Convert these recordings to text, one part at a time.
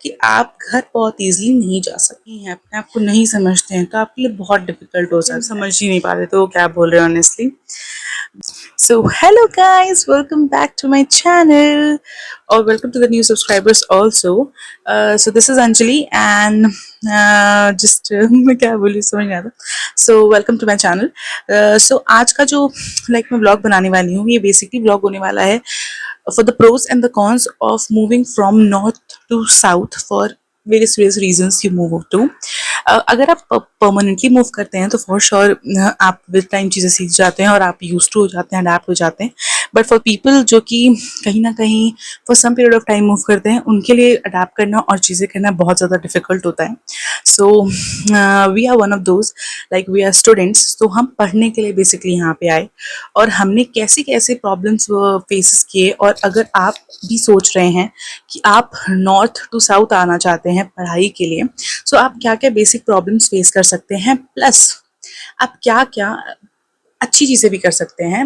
कि आप घर बहुत ईज़िली नहीं जा सकती हैं, अपने आप को नहीं समझते हैं, तो आपके लिए बहुत डिफ़िकल्ट हो सकता है। समझ ही नहीं पाते तो क्या बोल रहे हैं honestly. So hello guys, welcome back to my channel or welcome to the new subscribers also. So this is Anjali and मैं क्या बोली समझ नहीं आता. So welcome to my channel. So आज का जो मैं vlog बनाने वाली हूँ, ये basically vlog होने वाला है for the pros and the cons of moving from north to south for various reasons you move to. अगर आप परमानेंटली मूव करते हैं तो फॉर श्योर आप विद टाइम चीज़ें सीख जाते हैं और आप यूज टू हो जाते हैं, अडेप्ट हो जाते हैं. बट फॉर पीपल जो कि कहीं ना कहीं for some period of time move करते हैं, उनके लिए अडेप्ट करना और चीज़ें करना बहुत ज़्यादा डिफिकल्ट होता है. So we are one of those, like we are students. तो हम पढ़ने के लिए बेसिकली यहाँ पे आए और हमने कैसे कैसे प्रॉब्लम्स फेस किए. और अगर आप भी सोच रहे हैं कि आप नॉर्थ टू साउथ आना चाहते हैं पढ़ाई के लिए, सो आप क्या क्या बेसिक प्रॉब्लम्स फेस कर सकते हैं, प्लस आप क्या क्या अच्छी चीज़ें भी कर सकते हैं.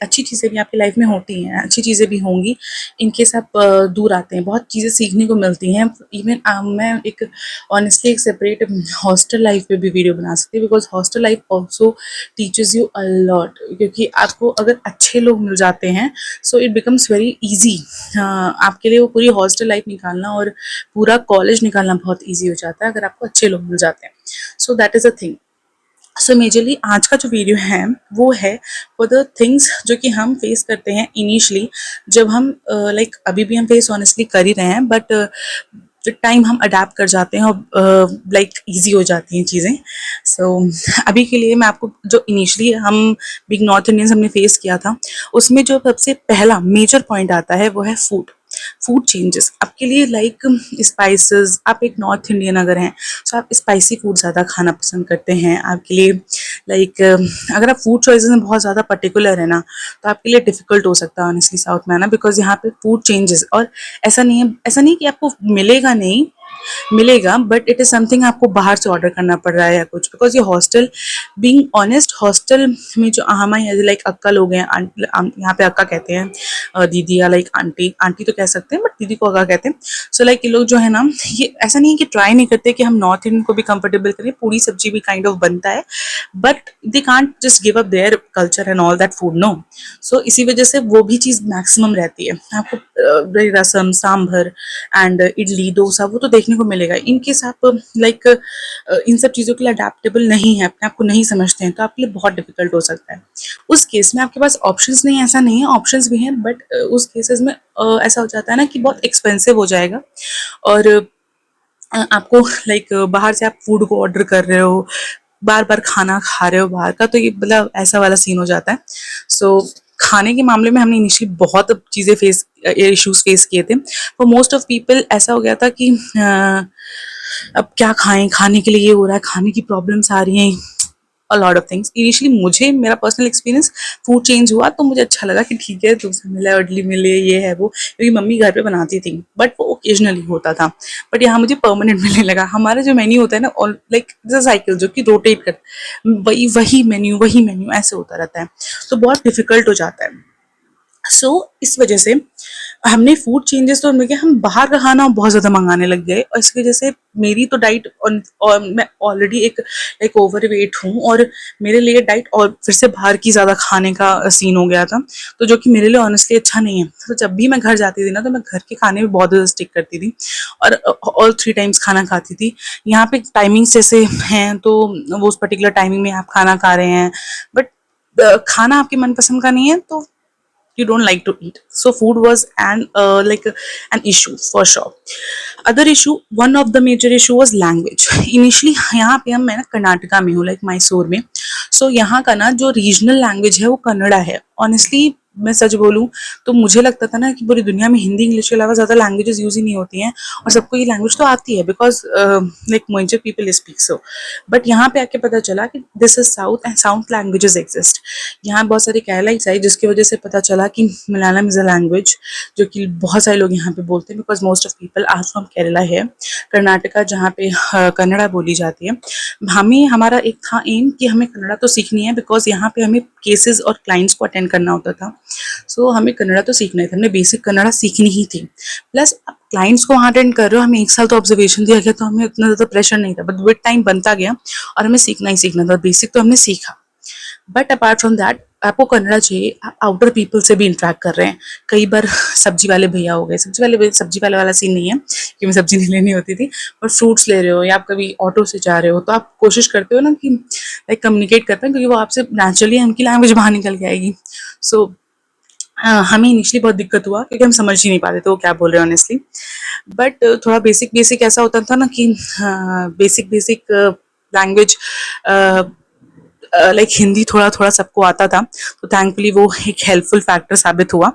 अच्छी चीज़ें भी आपकी लाइफ में होती हैं, अच्छी चीज़ें भी होंगी इन केस आप दूर आते हैं. बहुत चीज़ें सीखने को मिलती हैं. इवन मैं एक ऑनेस्टली एक सेपरेट हॉस्टल लाइफ पे भी वीडियो बना सकती हूँ, because hostel life also teaches you a lot. क्योंकि आपको अगर अच्छे लोग मिल जाते हैं so it becomes very easy. आपके लिए वो पूरी हॉस्टल लाइफ निकालना और पूरा कॉलेज निकालना बहुत ईजी हो जाता है अगर आपको अच्छे लोग मिल जाते हैं. So that is a thing. So majorly आज का जो वीडियो है वो है फॉर द थिंग्स जो कि हम फेस करते हैं इनिशियली, जब हम अभी भी हम फेस ऑनेस्टली कर ही रहे हैं, बट विद टाइम हम अडेप्ट कर जाते हैं और ईजी हो जाती हैं चीज़ें. सो अभी के लिए मैं आपको जो इनिशियली हम बिग नॉर्थ इंडियंस हमने फेस किया था, उसमें जो सबसे पहला मेजर पॉइंट आता है वो है फूड. फूड चेंजेस आपके लिए, स्पाइसेस. आप एक नॉर्थ इंडियन अगर हैं तो आप स्पाइसी फूड ज़्यादा खाना पसंद करते हैं. आपके लिए अगर आप फूड चॉइसेस में बहुत ज़्यादा पर्टिकुलर है ना, तो आपके लिए डिफिकल्ट हो सकता है ऑनेस्टली साउथ में आना, बिकॉज यहाँ पे फूड चेंजेस. और ऐसा नहीं कि आपको मिलेगा नहीं, मिलेगा, बट इट इज़ समथिंग आपको बाहर से ऑर्डर करना पड़ रहा है या कुछ, बिकॉज ये हॉस्टल, बीइंग ऑनेस्ट, हॉस्टल में जो हमारे अक्का लोग हैं, यहाँ पे अक्का कहते हैं, दीदी या आंटी. आंटी तो कह सकते हैं बट दीदी को अक्का कहते हैं. सो ये लोग जो है ना, ये ऐसा नहीं है कि ट्राई नहीं करते कि हम नॉर्थ इंडियन को भी कंफर्टेबल करें. पूरी सब्जी भी काइंड ऑफ बनता है, but they can't just give up their culture and all that food, no. So इसी वजह से वो भी चीज़ मैक्सिमम रहती है. आपको रसम, सांभर एंड इडली, डोसा वो तो देखने को मिलेगा. इन केस आप इन सब चीज़ों के लिए अडेप्टेबल नहीं है, अपने आप को नहीं समझते हैं, तो आपके लिए बहुत डिफिकल्ट हो सकता है. उस केस में आपके पास ऑप्शंस नहीं है, ऐसा नहीं है, ऑप्शंस भी हैं, बट उस केसेस में ऐसा हो जाता है ना कि बहुत एक्सपेंसिव हो जाएगा. और आपको बाहर से आप फूड को ऑर्डर कर रहे हो, बार बार खाना खा रहे हो बाहर का, तो ये ऐसा वाला सीन हो जाता है. सो खाने के मामले में हमने इनिशियली बहुत चीज़ें इश्यूज फेस किए थे. फॉर मोस्ट ऑफ पीपल ऐसा हो गया था कि अब क्या खाएं, खाने के लिए ये हो रहा है, खाने की प्रॉब्लम्स आ रही हैं, अ लॉट ऑफ थिंग्स. इनिशियली मुझे मेरा पर्सनल एक्सपीरियंस फूड चेंज हुआ तो मुझे अच्छा लगा कि ठीक है, डोसा मिला, इडली मिले, ये है वो, क्योंकि मम्मी घर पे बनाती थी, बट वो ओकेजनली होता था. बट यहाँ मुझे परमानेंट मिलने लगा. हमारा जो मेन्यू होता है ना, और साइकिल जो कि रोटेट कर, वही मेन्यू ऐसे होता रहता है, तो बहुत डिफिकल्ट हो जाता है. इस वजह से हमने फूड चेंजेस तो हमने किया, हम बाहर का खाना बहुत ज़्यादा मंगाने लग गए, और इसकी वजह से मेरी तो डाइट, और मैं ऑलरेडी एक ओवर वेट हूँ, और मेरे लिए डाइट और फिर से बाहर की ज़्यादा खाने का सीन हो गया था, तो जो कि मेरे लिए ऑनेस्टली अच्छा नहीं है. तो जब भी मैं घर जाती थी ना, तो मैं घर के खाने में बहुत ज़्यादा स्टिक करती थी और ऑल 3 टाइम्स खाना खाती थी. यहाँ पे टाइमिंग्स जैसे हैं, तो वो उस पर्टिकुलर टाइमिंग में आप खाना खा रहे हैं, बट खाना आपके मनपसंद का नहीं है, तो you don't like to eat. So food was an issue for sure. Other issue, one of the major issue was language. Initially यहाँ पे मैं ना कर्नाटका में हूँ, मैसूर में. So यहाँ का ना जो रीजनल लैंग्वेज है वो कन्नड़ा है. ऑनेस्टली मैं सच बोलूँ तो मुझे लगता था ना कि पूरी दुनिया में हिंदी इंग्लिश के अलावा ज़्यादा लैंग्वेजेस यूज ही नहीं होती हैं, और सबको ये लैंग्वेज तो आती है, बिकॉज मोइंजर पीपल स्पीक सो. बट यहाँ पे आके पता चला कि this is south and south languages exist. यहाँ बहुत सारे केरलाइट्स आई, जिसकी वजह से पता चला कि मलयालम इज़ अ लैंग्वेज जो कि बहुत सारे लोग यहाँ पे बोलते हैं, because most of people are from Kerala है. कर्नाटका जहाँ पे कन्नड़ा बोली जाती है. हमारा एक था एम कि हमें कन्नड़ा तो सीखनी है, बिकॉज यहाँ पे हमें केसेस और क्लाइंट्स को अटेंड करना होता था. सो हमें कन्नड़ा तो सीखना ही था, हमने बेसिक कन्नड़ा सीखनी ही थी। प्लस अब क्लाइंट्स को वहाँ अटेंड कर रहे हो, हमें 1 साल तो ऑब्जर्वेशन दिया गया, तो हमें उतना ज़्यादा प्रेशर नहीं था, बट विद टाइम बनता गया और हमें सीखना ही सीखना था। बेसिक तो हमने सीखा, बट अपार्ट फ्रॉम दैट आपको कन्नड़ा चाहिए, आप आउटर पीपल से भी इंटरेक्ट कर रहे हैं। कई बार सब्जी वाले भैया हो गए, सब्जी वाले वाला सीन नहीं है कि मैं सब्जी नहीं लेनी होती थी, पर फ्रूट्स ले रहे हो या आप कभी ऑटो से जा रहे हो, तो आप कोशिश करते हो ना कि लाइक कम्युनिकेट करते हैं, क्योंकि वो आपसे नेचुरली उनकी लैंग्वेज बाहर निकल के आएगी। सो हमें इनिशियली बहुत दिक्कत हुआ, क्योंकि हम समझ ही नहीं पाते थे वो क्या बोल रहे हैं ऑनेस्टली। बट थोड़ा बेसिक बेसिक ऐसा होता था ना कि basic basic language like Hindi थोड़ा थोड़ा सबको आता था, तो थैंकफुली वो एक हेल्पफुल फैक्टर साबित हुआ।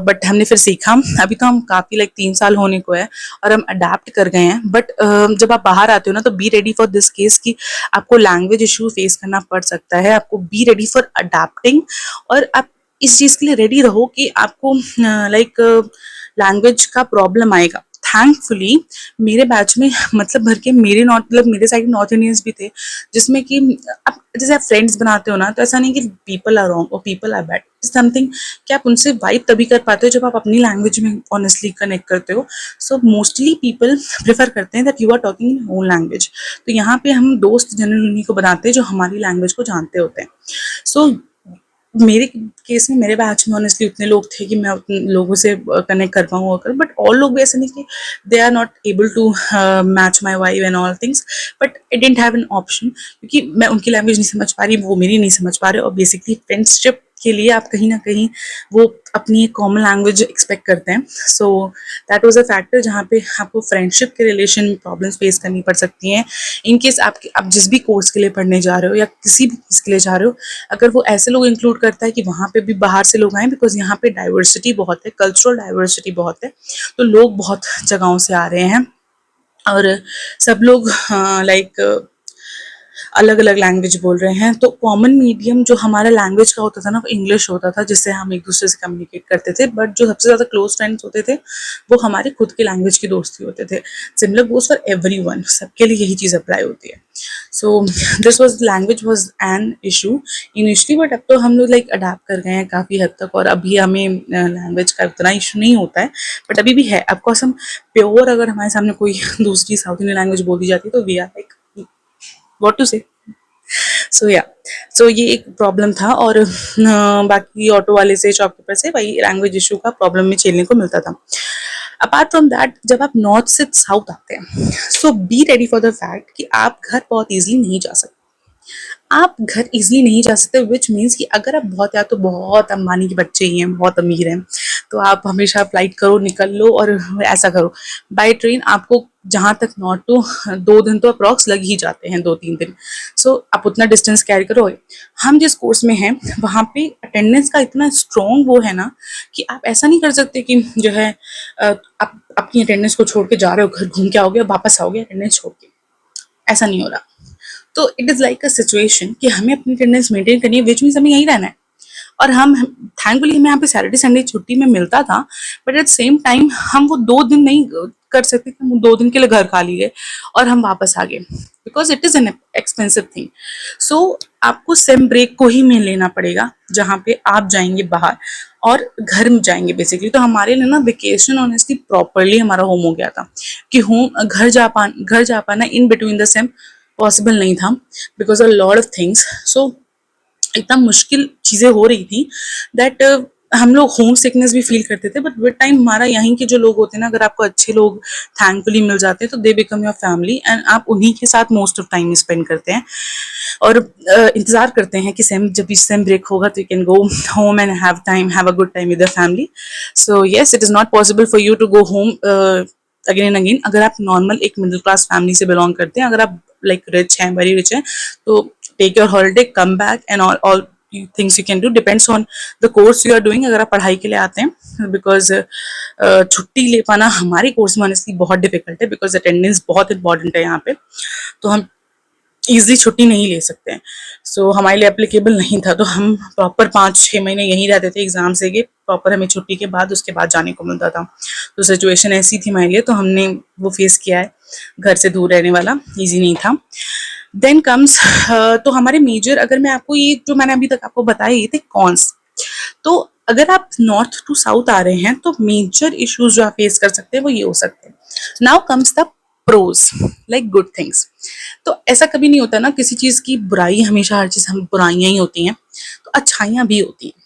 बट हमने फिर सीखा। अभी तो हम काफ़ी लाइक 3 साल होने को है और हम अडेप्ट कर गए हैं। बट जब आप बाहर आते हो ना, तो B ready for this case कि आपको लैंग्वेज इशू फेस करना पड़ सकता है। आपको बी रेडी फॉर अडेप्टिंग, और आप इस चीज़ के लिए रेडी रहो कि आपको लाइक लैंग्वेज का प्रॉब्लम आएगा। थैंकफुली मेरे बैच में मतलब भर के मेरे नॉर्थ मतलब मेरे साइड नॉर्थ इंडियंस भी थे, जिसमें कि आप जैसे आप फ्रेंड्स बनाते हो ना, तो ऐसा नहीं कि पीपल आर रॉन्ग और पीपल आर बैड, समथिंग कि आप उनसे वाइब तभी कर पाते हो जब आप अपनी लैंग्वेज में ऑनेस्टली कनेक्ट करते हो। सो मोस्टली पीपल प्रेफर करते हैं that you are talking in own language. तो यहाँ पे हम दोस्त जनरली उन्हीं को बनाते हैं जो हमारी लैंग्वेज को जानते होते हैं। सो मेरे केस में मेरे बैच में ऑनेस्टली उतने लोग थे कि मैं उतने लोगों से कनेक्ट कर पाऊँ और कर, बट ऑल लोग भी ऐसे नहीं कि they are not able to match my vibe and all things, but I don't have an option, क्योंकि मैं उनकी लैंग्वेज नहीं समझ पा रही, वो मेरी नहीं समझ पा रहे, और बेसिकली फ्रेंडशिप के लिए आप कहीं ना कहीं वो अपनी एक कॉमन लैंग्वेज एक्सपेक्ट करते हैं। So that was a factor जहाँ पे आपको फ्रेंडशिप के रिलेशन में प्रॉब्लम्स फेस करनी पड़ सकती हैं। इन केस आप जिस भी कोर्स के लिए पढ़ने जा रहे हो या किसी भी चीज़ के लिए जा रहे हो, अगर वो ऐसे लोग इंक्लूड करता है कि वहाँ पे भी बाहर से लोग आए, बिकॉज यहाँ पे डाइवर्सिटी बहुत है, कल्चरल डाइवर्सिटी बहुत है, तो लोग बहुत जगहों से आ रहे हैं और सब लोग लाइक अलग अलग लैंग्वेज बोल रहे हैं। तो कॉमन मीडियम जो हमारा लैंग्वेज का होता था ना, वो इंग्लिश होता था, जिससे हम एक दूसरे से कम्युनिकेट करते थे। बट जो सबसे ज़्यादा क्लोज फ्रेंड्स होते थे वो हमारे खुद के लैंग्वेज के दोस्त ही होते थे। सिमिलर गोज फॉर एवरीवन, सबके लिए यही चीज़ अप्लाई होती है। So this was language was an issue initially, but अब तो हम लोग लाइक अडेप्ट कर गए हैं काफ़ी हद तक, और अभी हमें लैंग्वेज का उतना इशू नहीं होता है। बट अभी भी है, ऑफकोर्स हम प्योर अगर हमारे सामने कोई दूसरी साउथ इंडियन लैंग्वेज बोल दी जाती है तो we are like what to say. So या, सो ये एक प्रॉब्लम था, और बाकी ऑटो वाले से शॉपकीपर से वही लैंग्वेज इशू का प्रॉब्लम में झेलने को मिलता था। अपार्ट फ्रॉम दैट जब आप नॉर्थ से साउथ आते हैं, so be ready for the fact कि आप घर बहुत ईजिली नहीं जा सकते। आप घर इजीली नहीं जा सकते, विच मीन्स कि अगर आप बहुत या तो बहुत अंबानी के बच्चे ही हैं, बहुत अमीर हैं, तो आप हमेशा फ्लाइट करो, निकल लो और ऐसा करो। बाय ट्रेन आपको जहाँ तक नॉट टू 2 दिन तो अप्रॉक्स लग ही जाते हैं, 2-3 दिन। सो आप उतना डिस्टेंस कैरी करो। हम जिस कोर्स में हैं वहाँ पे अटेंडेंस का इतना स्ट्रॉन्ग वो है ना कि आप ऐसा नहीं कर सकते कि जो है आप अपनी अटेंडेंस को छोड़ के जा रहे हो, घर घूम के आओगे वापस आओगे अटेंडेंस छोड़ के, ऐसा नहीं हो रहा। तो it is like a situation कि हमें अपनी अटेंडेंस मेंटेन करनी है, विच मीन्स हमें यहीं रहना है। और हम थैंकफुली हमें यहाँ पे सैटरडे संडे छुट्टी में मिलता था, बट एट सेम टाइम हम वो 2 दिन नहीं कर सकते थे, हम 2 दिन के लिए घर खा लिए और हम वापस आ गए, because it is an expensive thing. So आपको सेम ब्रेक को ही में लेना पड़ेगा जहाँ पे आप जाएंगे बाहर और घर में जाएंगे बेसिकली। तो हमारे लिए ना वेकेशन ऑनेस्टली प्रॉपरली हमारा होम हो गया था कि होम घर जा पाना in between the same possible नहीं था, because a lot of things. So इतना मुश्किल चीज़ें हो रही थी दैट हम लोग होम सिकनेस भी फील करते थे। बट विद टाइम हमारा यहाँ के जो लोग होते हैं ना, अगर आपको अच्छे लोग थैंकफुली मिल जाते हैं तो they become your family, and आप उन्हीं के साथ मोस्ट ऑफ टाइम स्पेंड करते हैं और इंतजार करते हैं कि जब भी सेम ब्रेक होगा तो you can go home and have a good time with the family. So yes, it is not possible for you to go home again and again अगर आप नॉर्मल एक मिडिल क्लास फैमिली से belong करते हैं। अगर आप like rich हैं, very rich हैं, तो take your holiday, come back, and all things you can do depends on the course you are doing. अगर आप पढ़ाई के लिए आते हैं, बिकॉज छुट्टी ले पाना हमारे कोर्स में ऑनेस्टली बहुत डिफिकल्ट है, बिकॉज अटेंडेंस बहुत इंपॉर्टेंट है यहाँ पे, तो हम ईजिली छुट्टी नहीं ले सकते हैं। सो हमारे लिए एप्लीकेबल नहीं था, तो हम प्रॉपर 5-6 महीने यहीं रहते थे एग्जाम से के प्रॉपर, हमें छुट्टी के बाद उसके बाद जाने को मिलता था। तो सिचुएशन ऐसी थी हमारे लिए, तो हमने वो फेस किया है। घर से दूर रहने वाला ईजी नहीं था। देन कम्स तो हमारे मेजर, अगर मैं आपको ये जो मैंने अभी तक आपको बताया ये थे कॉन्स, तो अगर आप नॉर्थ टू साउथ आ रहे हैं तो मेजर इश्यूज जो आप फेस कर सकते हैं वो ये हो सकते हैं। Now comes the pros, like good things. तो ऐसा कभी नहीं होता ना किसी चीज की बुराई, हमेशा हर चीज हम बुराइयां ही होती हैं, तो अच्छाइयां भी होती हैं।